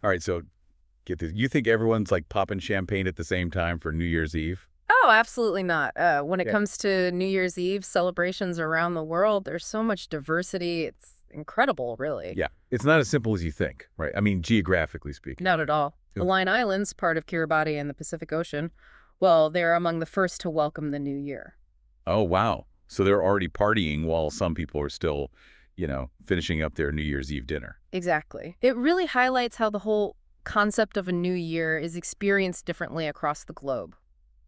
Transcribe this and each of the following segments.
All right, so get this. You think everyone's like popping champagne at the same time for New Year's Eve? Oh, absolutely not. When it Yeah. comes to New Year's Eve celebrations around the world, there's so much diversity. It's incredible, really. Yeah. It's not as simple as you think, right? I mean, geographically speaking. Not at all. The Oh, Line Islands, part of Kiribati and the Pacific Ocean, well, they're among the first to welcome the new year. oh, wow. So they're already partying while some people are still, finishing up their New Year's Eve dinner. Exactly. It really highlights how the whole concept of a new year is experienced differently across the globe.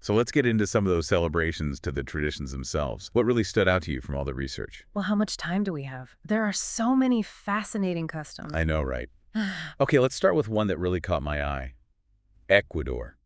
So let's get into some of those celebrations to the traditions themselves. What really stood out to you from all the research? Well, how much time do we have? There are so many fascinating customs. I know, right? Okay, let's start with one that really caught my eye. Ecuador.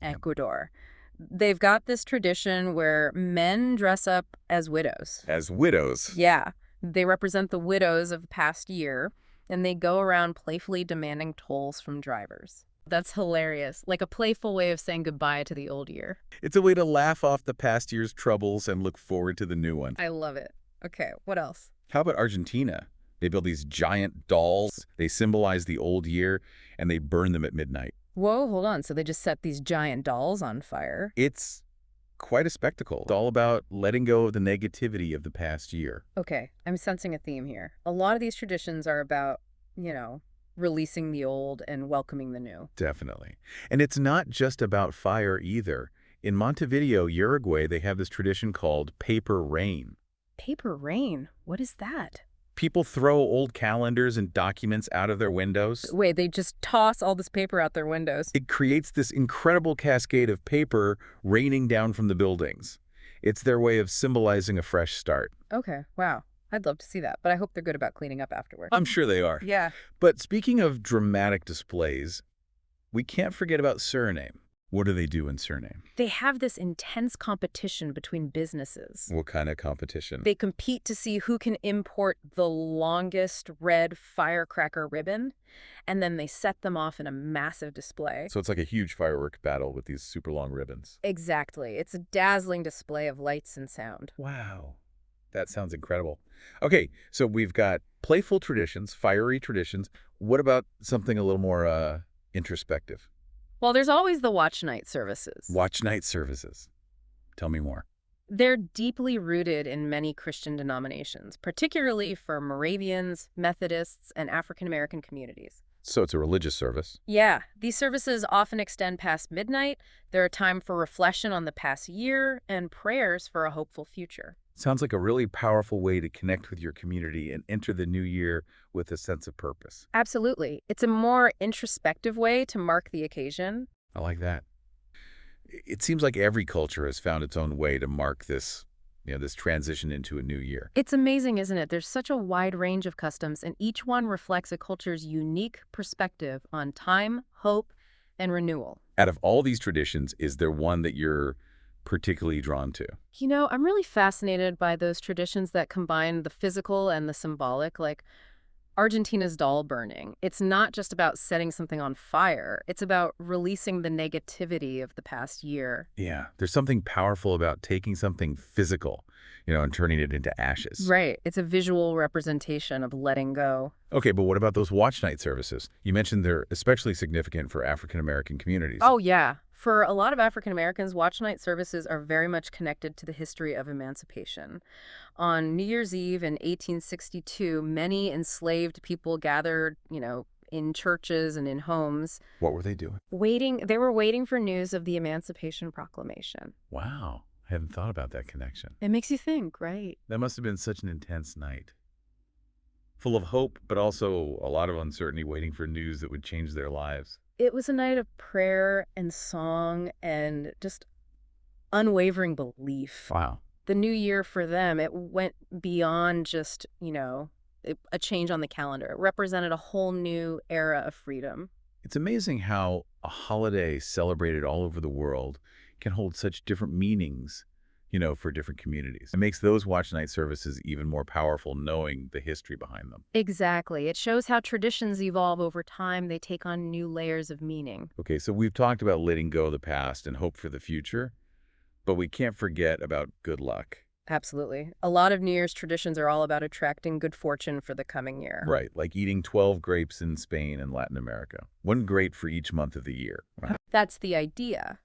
Ecuador. They've got this tradition where men dress up as widows. As widows. Yeah, they represent the widows of the past year, and they go around playfully demanding tolls from drivers. That's hilarious, like a playful way of saying goodbye to the old year. It's a way to laugh off the past year's troubles and look forward to the new one. I love it. Okay, what else? How about Argentina? They build these giant dolls. They symbolize the old year, and they burn them at midnight. Whoa, hold on. So they just set these giant dolls on fire? It's quite a spectacle. It's all about letting go of the negativity of the past year. Okay, I'm sensing a theme here. A lot of these traditions are about, you know, releasing the old and welcoming the new. Definitely. And it's not just about fire either. In Montevideo, Uruguay, they have this tradition called paper rain. Paper rain? What is that? People throw old calendars and documents out of their windows. Wait, they just toss all this paper out their windows. It creates this incredible cascade of paper raining down from the buildings. It's their way of symbolizing a fresh start. Okay, wow. I'd love to see that, but I hope they're good about cleaning up afterward. I'm sure they are. Yeah. But speaking of dramatic displays, we can't forget about Suriname. What do they do in Suriname? They have this intense competition between businesses. What kind of competition? They compete to see who can import the longest red firecracker ribbon, and then they set them off in a massive display. So it's like a huge firework battle with these super long ribbons. Exactly. It's a dazzling display of lights and sound. Wow. That sounds incredible. Okay, so we've got playful traditions, fiery traditions. What about something a little more introspective? Well, there's always the watch night services. Watch night services. Tell me more. They're deeply rooted in many Christian denominations, particularly for Moravians, Methodists, and African American communities. So it's a religious service. Yeah, these services often extend past midnight. They're a time for reflection on the past year and prayers for a hopeful future. Sounds like a really powerful way to connect with your community and enter the new year with a sense of purpose. Absolutely. It's a more introspective way to mark the occasion. I like that. It seems like every culture has found its own way to mark this transition into a new year. It's amazing, isn't it? There's such a wide range of customs, and each one reflects a culture's unique perspective on time, hope, and renewal. Out of all these traditions, is there one that you're particularly drawn to? You know, I'm really fascinated by those traditions that combine the physical and the symbolic, like Argentina's doll burning. It's not just about setting something on fire, it's about releasing the negativity of the past year. Yeah, there's something powerful about taking something physical, and turning it into ashes. Right. It's a visual representation of letting go. Okay, but what about those watch night services? You mentioned they're especially significant for African American communities. Oh, yeah. For a lot of African Americans, watch night services are very much connected to the history of emancipation. On New Year's Eve in 1862, many enslaved people gathered, in churches and in homes, What were they doing? they were waiting for news of the Emancipation Proclamation. Wow, I hadn't thought about that connection. It makes you think, right? That must have been such an intense night. Full of hope, but also a lot of uncertainty waiting for news that would change their lives. It was a night of prayer and song and just unwavering belief. Wow. The new year for them, it went beyond just, a change on the calendar. It represented a whole new era of freedom. It's amazing how a holiday celebrated all over the world can hold such different meanings, for different communities. It makes those watch night services even more powerful knowing the history behind them. Exactly. It shows how traditions evolve over time. They take on new layers of meaning. Okay, so we've talked about letting go of the past and hope for the future, but we can't forget about good luck. Absolutely. A lot of New Year's traditions are all about attracting good fortune for the coming year. Right, like eating 12 grapes in Spain and Latin America. One grape for each month of the year. Wow. That's the idea.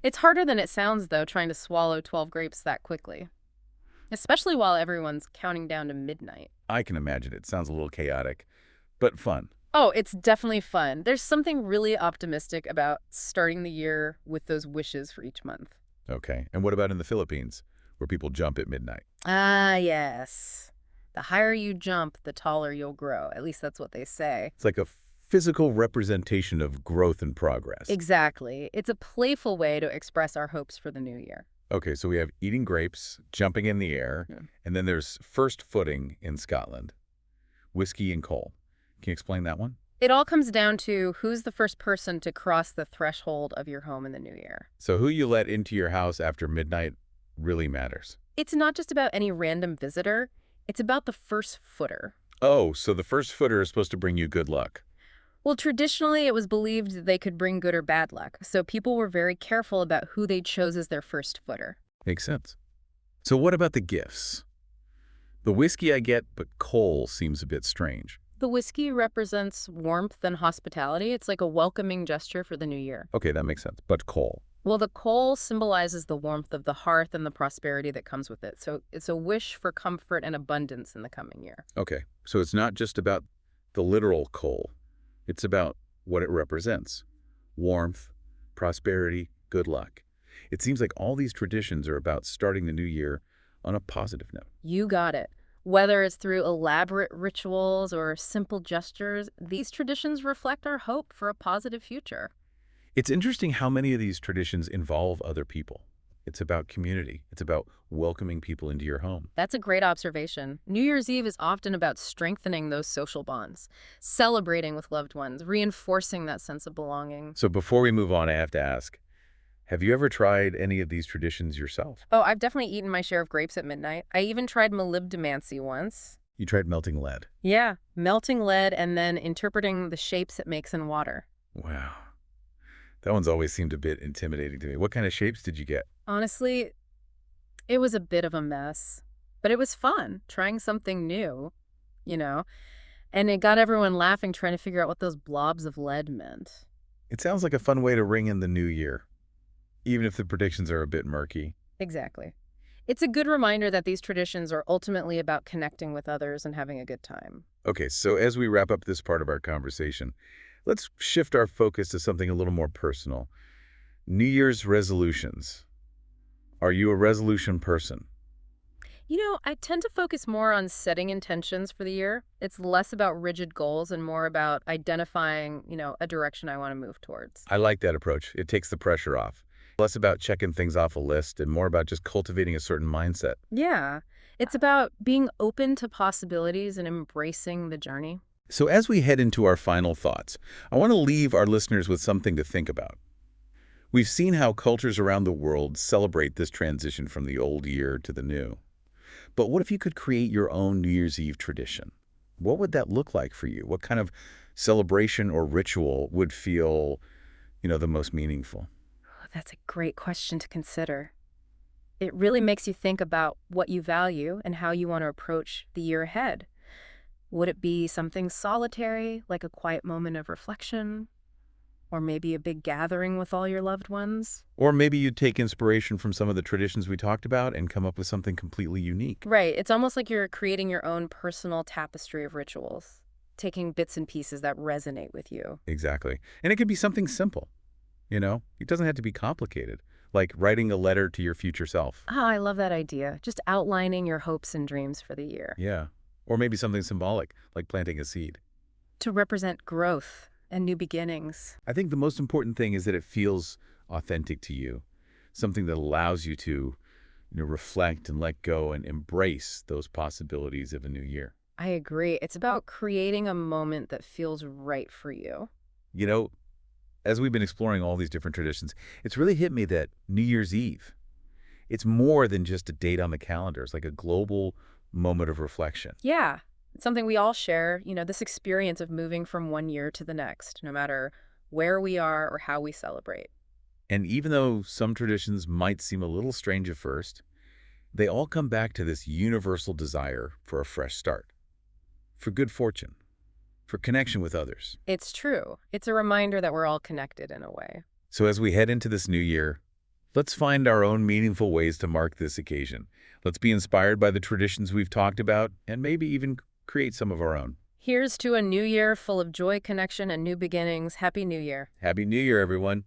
It's harder than it sounds, though, trying to swallow 12 grapes that quickly, especially while everyone's counting down to midnight. I can imagine it. Sounds a little chaotic, but fun. Oh, it's definitely fun. There's something really optimistic about starting the year with those wishes for each month. Okay, and what about in the Philippines, where people jump at midnight? Ah, yes. The higher you jump, the taller you'll grow. At least that's what they say. It's like a physical representation of growth and progress. Exactly. It's a playful way to express our hopes for the new year. Okay, so we have eating grapes, jumping in the air, Yeah. and then there's first footing in Scotland, whiskey and coal. Can you explain that one? It all comes down to who's the first person to cross the threshold of your home in the new year. So who you let into your house after midnight really matters. It's not just about any random visitor, it's about the first footer. Oh, so the first footer is supposed to bring you good luck. Well, traditionally, it was believed that they could bring good or bad luck, so people were very careful about who they chose as their first footer. Makes sense. So what about the gifts? The whiskey I get, but coal seems a bit strange. The whiskey represents warmth and hospitality. It's like a welcoming gesture for the new year. Okay, that makes sense. But coal. Well, the coal symbolizes the warmth of the hearth and the prosperity that comes with it. So it's a wish for comfort and abundance in the coming year. Okay, so it's not just about the literal coal. It's about what it represents. Warmth, prosperity, good luck. It seems like all these traditions are about starting the new year on a positive note. You got it. Whether it's through elaborate rituals or simple gestures, these traditions reflect our hope for a positive future. It's interesting how many of these traditions involve other people. It's about community. It's about welcoming people into your home. That's a great observation. New Year's Eve is often about strengthening those social bonds, celebrating with loved ones, reinforcing that sense of belonging. So before we move on, I have to ask, have you ever tried any of these traditions yourself? Oh, I've definitely eaten my share of grapes at midnight. I even tried molybdenmancy once. You tried melting lead. Yeah, melting lead and then interpreting the shapes it makes in water. Wow. That one's always seemed a bit intimidating to me. What kind of shapes did you get? Honestly, it was a bit of a mess, but it was fun trying something new, you know, and it got everyone laughing trying to figure out what those blobs of lead meant. It sounds like a fun way to ring in the new year, even if the predictions are a bit murky. Exactly. It's a good reminder that these traditions are ultimately about connecting with others and having a good time. Okay, so as we wrap up this part of our conversation, let's shift our focus to something a little more personal. New Year's resolutions. Are you a resolution person? You know, I tend to focus more on setting intentions for the year. It's less about rigid goals and more about identifying, a direction I want to move towards. I like that approach. It takes the pressure off. Less about checking things off a list and more about just cultivating a certain mindset. Yeah, it's about being open to possibilities and embracing the journey. So as we head into our final thoughts, I want to leave our listeners with something to think about. We've seen how cultures around the world celebrate this transition from the old year to the new. But what if you could create your own New Year's Eve tradition? What would that look like for you? What kind of celebration or ritual would feel, the most meaningful? Oh, that's a great question to consider. It really makes you think about what you value and how you want to approach the year ahead. Would it be something solitary, like a quiet moment of reflection? Or maybe a big gathering with all your loved ones? Or maybe you'd take inspiration from some of the traditions we talked about and come up with something completely unique. Right. It's almost like you're creating your own personal tapestry of rituals, taking bits and pieces that resonate with you. Exactly. And it could be something simple, It doesn't have to be complicated, like writing a letter to your future self. Oh, I love that idea. Just outlining your hopes and dreams for the year Yeah. Or maybe something symbolic, like planting a seed. to represent growth and new beginnings. I think the most important thing is that it feels authentic to you, something that allows you to, reflect and let go and embrace those possibilities of a new year. I agree. It's about creating a moment that feels right for you. You know, as we've been exploring all these different traditions, it's really hit me that New Year's Eve, it's more than just a date on the calendar. It's like a global moment of reflection. Yeah, it's something we all share, this experience of moving from one year to the next, no matter where we are or how we celebrate. And even though some traditions might seem a little strange at first, They all come back to this universal desire for a fresh start, for good fortune, for connection with others. It's true. It's a reminder that we're all connected in a way. So as we head into this new year, let's find our own meaningful ways to mark this occasion. Let's be inspired by the traditions we've talked about and maybe even create some of our own. Here's to a new year full of joy, connection, and new beginnings. Happy New Year. Happy New Year, everyone.